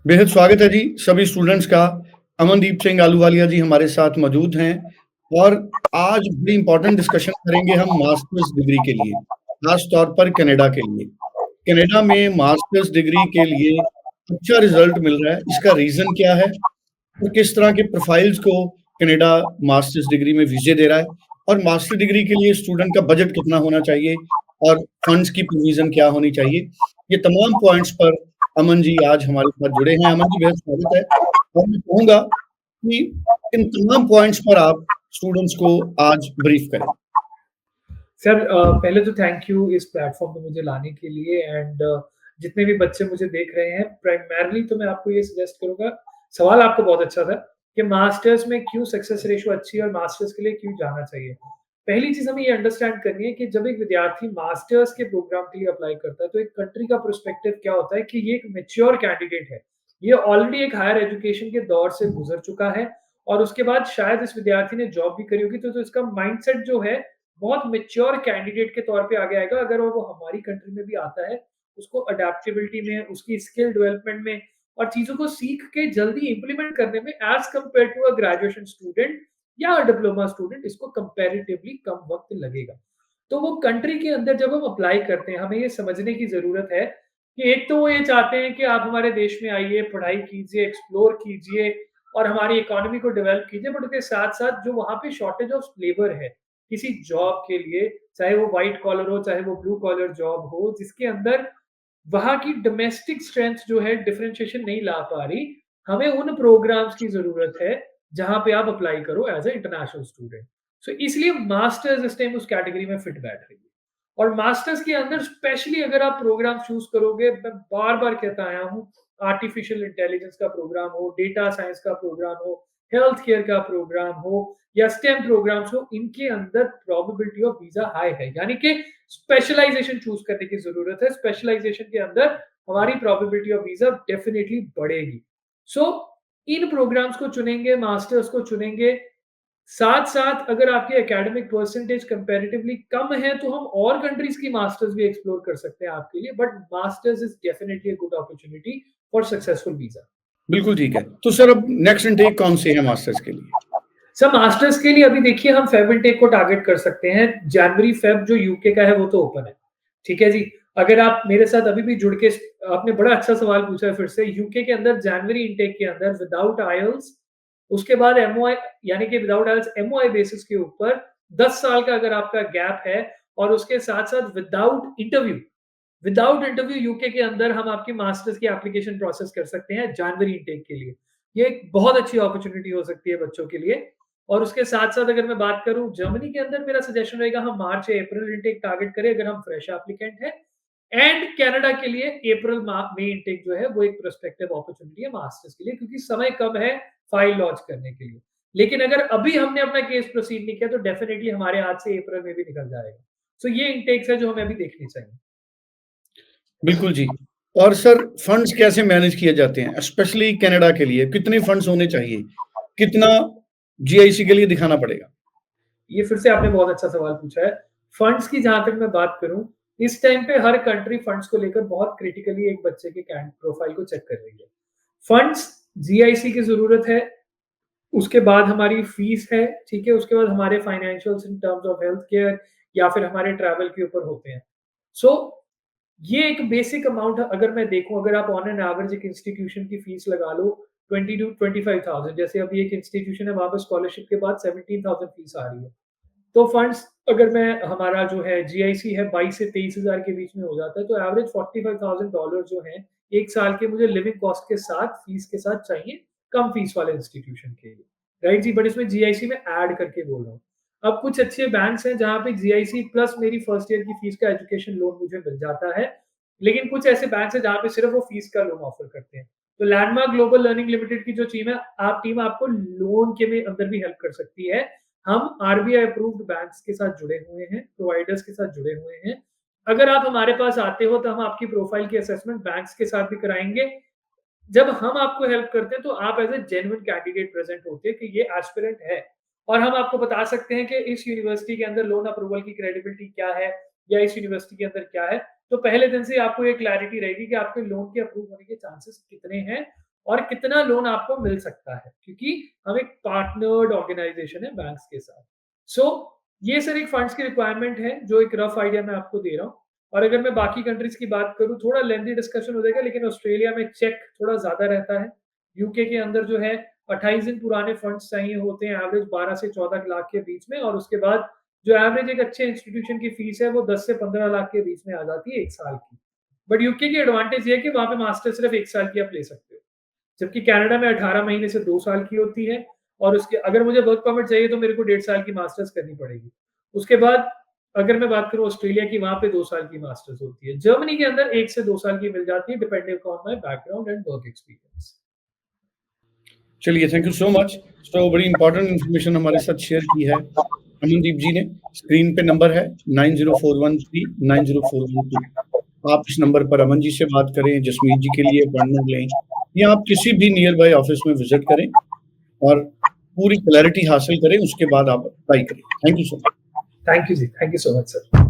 बेहद स्वागत है जी सभी स्टूडेंट्स का। अमनदीप सिंह आलूवालिया जी हमारे साथ मौजूद हैं और आज बड़ी इम्पोर्टेंट डिस्कशन करेंगे हम मास्टर्स डिग्री के लिए, खास तौर पर कनाडा के लिए। कनाडा में मास्टर्स डिग्री के लिए अच्छा रिजल्ट मिल रहा है, इसका रीज़न क्या है? और किस तरह के प्रोफाइल्स को कनाडा मास्टर्स डिग्री में वीज़े दे रहा है और मास्टर डिग्री के लिए स्टूडेंट का बजट कितना होना चाहिए और फंड्स की प्रोविज़न क्या होनी चाहिए? ये तमाम पॉइंट्स पर अमन जी आज हमारे साथ जुड़े हैं। अमन जी बेहद स्वागत है और मैं कहूँगा कि इन तमाम पॉइंट्स पर आप स्टूडेंट्स को आज ब्रीफ करें। सर पहले तो थैंक यू इस प्लेटफ़ॉर्म पे मुझे लाने के लिए एंड जितने भी बच्चे मुझे देख रहे हैं, प्राइमरीली तो मैं आपको ये सजेस्ट करूँगा, सवाल आपका बहुत अच्छा था कि मास्टर्स में क्यों सक्सेस रेशियो अच्छी है और मास्टर्स के लिए क्यों जाना चाहिए। पहली चीज़ हमें ये अंडरस्टैंड करनी है कि जब एक विद्यार्थी मास्टर्स के प्रोग्राम के लिए अप्लाई करता है, तो एक कंट्री का पर्सपेक्टिव क्या होता है कि ये एक मैच्योर कैंडिडेट है। ये ऑलरेडी एक हायर एजुकेशन के दौर से गुज़र चुका है और उसके बाद शायद इस विद्यार्थी ने जॉब भी करी होगी, तो इसका माइंडसेट जो है बहुत मैच्योर कैंडिडेट के तौर पे आगे आएगा अगर वो हमारी कंट्री में भी आता है, उसको अडैप्टेबिलिटी में, उसकी स्किल डेवलपमेंट में और चीज़ों को सीख के जल्दी इम्प्लीमेंट करने में as compared to a graduation student या डिप्लोमा स्टूडेंट इसको कंपैरेटिवली कम वक़्त लगेगा। तो वो कंट्री के अंदर जब हम अप्लाई करते हैं, हमें ये समझने की ज़रूरत है कि एक तो वो ये चाहते हैं कि आप हमारे देश में आइए, पढ़ाई कीजिए, एक्सप्लोर कीजिए और हमारी इकोनॉमी को डेवलप कीजिए, बट उसके साथ-साथ जो वहाँ पे शॉर्टेज ऑफ लेबर है, किसी जॉब के लिए, चाहे वो व्हाइट कॉलर हो, चाहे वो ब्लू कॉलर जॉब हो, जिसके अंदर वहाँ की डोमेस्टिक स्ट्रेंथ जो है डिफरेंशिएशन नहीं ला पा रही, हमें उन प्रोग्राम्स की ज़रूरत है, जहाँ पे आप अप्लाई करो एज़ अ इंटरनेशनल स्टूडेंट। सो इसलिए मास्टर्स इस टाइम उस कैटेगरी में फिट बैठ रही है। और मास्टर्स के अंदर स्पेशली अगर आप प्रोग्राम चूज़ करोगे, मैं बार-बार कहता आया हूँ, आर्टिफिशियल इंटेलिजेंस का प्रोग्राम हो, डेटा साइंस का प्रोग्राम हो, हेल्थ केयर का प्रोग्राम हो या स्टेम प्रोग्राम्स हो, इनके अंदर प्रोबेबिलिटी ऑफ वीज़ा हाई है। यानी कि स्पेशलाइज़ेशन चूज़ करने की ज़रूरत है। स्पेशलाइज़ेशन के अंदर हमारी प्रोबेबिलिटी ऑफ वीज़ा डेफिनिटली बढ़ेगी। सो इन प्रोग्राम्स को चुनेंगे, मास्टर्स को चुनेंगे, साथ-साथ अगर आपके एकेडमिक परसेंटेज कंपैरेटिवली कम है, तो हम और कंट्रीज़ की मास्टर्स भी एक्सप्लोर कर सकते हैं आपके लिए, but masters is definitely a good opportunity for successful visa. बिल्कुल ठीक है। तो सर अब नेक्स्ट इनटेक कौन से है मास्टर्स के लिए? सर मास्टर्स के लिए अभी देखिए हम फेब इनटेक को टारगेट कर सकते हैं। जनवरी फेब जो यूके का है वो तो ओपन है। ठीक है जी। अगर आप मेरे साथ अभी भी जुड़ के आपने बड़ा अच्छा सवाल पूछा है फिर से यूके के अंदर जनवरी इनटेक के अंदर विदाउट आईएलटीएस उसके बाद एमओआई यानी कि विदाउट आईएलटीएस एमओआई बेसिस के ऊपर 10 साल का अगर आपका गैप है और उसके साथ-साथ विदाउट इंटरव्यू यूके के अंदर हम आपकी मास्टर्स की एप्लीकेशन प्रोसेस कर सकते हैं जनवरी इनटेक के लिए। ये एक बहुत अच्छी अपॉर्चुनिटी हो सकती है बच्चों के लिए। और उसके साथ-साथ अगर मैं बात करूँ जर्मनी के अंदर मेरा सजेशन रहेगा हम मार्च या अप्रैल इनटेक टारगेट करें अगर हम फ्रेश एप्लीकेंट हैं। एंड कनाडा के लिए अप्रैल मई इनटेक जो है वो एक प्रोस्पेक्टिव अपॉर्चुनिटी है मास्टर्स के लिए क्योंकि समय कम है फाइल लॉन्च करने के लिए। लेकिन अगर अभी हमने अपना केस प्रोसीड नहीं किया तो डेफिनिटली हमारे हाथ से अप्रैल में भी निकल जाएगा। सो ये इनटेक्स है जो हमें अभी देखनी चाहिए। बिल्कुल जी। और सर फंड्स कैसे मैनेज किए जाते हैं? स्पेशली कनाडा के लिए कितने फंड्स होने चाहिए? कितना जीआईसी के लिए दिखाना पड़ेगा? ये फिर से आपने बहुत अच्छा सवाल पूछा है। फंड्स की जहाँ तक मैं बात करूँ, इस टाइम पे हर कंट्री फंड्स को लेकर बहुत क्रिटिकली एक बच्चे के कैंड प्रोफाइल को चेक कर रही है। फंड्स जीआईसी की ज़रूरत है, उसके बाद हमारी फीस है, ठीक है? उसके बाद हमारे financials in terms of health care या फिर हमारे ट्रैवल के ऊपर होते हैं। सो ये एक बेसिक अमाउंट है अगर मैं देखूँ अगर आप ऑन एन एवरेज एक इंस्टीट्यूशन की फीस लगा लो 20 टू 25,000 जैसे अभी एक इंस्टीट्यूशन है वहाँ पे स्कॉलरशिप के बाद 17,000 फीस आ रही है। तो फंड्स अगर मैं हमारा जो है जीआईसी है 22 से 23,000 के बीच में हो जाता है तो एवरेज $45,000 जो है 1 साल के मुझे लिविंग कॉस्ट के साथ फीस के साथ चाहिए कम फीस वाले इंस्टीट्यूशन के लिए। राइट जी, बट इसमें जीआईसी में ऐड करके बोल रहा हूँ। अब कुछ अच्छे बैंक्स हैं जहाँ पे जीआईसी प्लस मेरी फर्स्ट ईयर की फीस का एजुकेशन लोन मुझे मिल जाता है। लेकिन कुछ ऐसे बैंक्स हैं जहाँ पे सिर्फ वो फीस का लोन ऑफर करते हैं। तो लैंडमार्क ग्लोबल लर्निंग लिमिटेड की जो टीम आपको लोन के में अंदर भी हेल्प कर सकती है। हम आरबीआई अप्रूव्ड बैंक्स के साथ जुड़े हुए हैं, प्रोवाइडर्स के साथ जुड़े हुए हैं। अगर आप हमारे पास आते हो तो हम आपकी प्रोफाइल की असेसमेंट बैंक्स के साथ भी कराएँगे। जब हम आपको हेल्प करते हैं तो आप as a genuine candidate present होते हैं कि ये एस्पिरेंट है और हम आपको बता सकते हैं कि इस यूनिवर्सिटी के अंदर लोन अप्रूवल की क्रेडिबिलिटी क्या है या इस यूनिवर्सिटी के अंदर क्या है। तो पहले दिन से आपको ये क्लैरिटी रहेगी कि आपके लोन के अप्रूव होने के चांसेस कितने हैं और कितना लोन आपको मिल सकता है, क्योंकि हम एक पार्टनर्ड ऑर्गेनाइजेशन है बैंक्स के साथ। सो ये सर एक फंड्स की रिक्वायरमेंट है, जो एक रफ आइडिया मैं आपको दे रहा हूँ। और अगर मैं बाकी कंट्रीज की बात करूँ, थोड़ा लेंथी डिस्कशन हो जाएगा, लेकिन ऑस्ट्रेलिया में चेक थोड़ा ज़्यादा रहता है। यूके के अंदर जो है 28 दिन पुराने फंड्स चाहिए होते हैं, एवरेज 12 से 14 लाख के बीच में, और उसके बाद जो एवरेज एक अच्छे इंस्टीट्यूशन की फीस है वो 10 से 15 लाख के बीच में आ जाती है 1 साल की। बट यूके की एडवांटेज ये है कि वहाँ पे मास्टर सिर्फ 1 साल की आप ले सकते हो। जबकि कनाडा में 18 महीने से 2 साल की होती है, और उसके अगर मुझे वर्क परमिट चाहिए तो मेरे को 1.5 साल की मास्टर्स करनी पड़ेगी। उसके बाद अगर मैं बात करूँ ऑस्ट्रेलिया की, वहाँ पे 2 साल की मास्टर्स होती है। जर्मनी के अंदर 1 से 2 साल की मिल जाती है, depending on my background and work experience. चलिए, थैंक यू सो मच। तो बड़ी इंपॉर्टेंट इन्फॉर्मेशन हमारे साथ शेयर की है अमनदीप जी ने। स्क्रीन पे नंबर है 9041390412। आप इस नंबर पर अमन जी से बात करें, जसमीत जी के लिए अपॉइंटमेंट लें, या आप किसी भी नियर बाय ऑफिस में विजिट करें और पूरी क्लैरिटी हासिल करें, उसके बाद आप अप्लाई करें। Thank you so much. Thank you जी, thank you so much sir.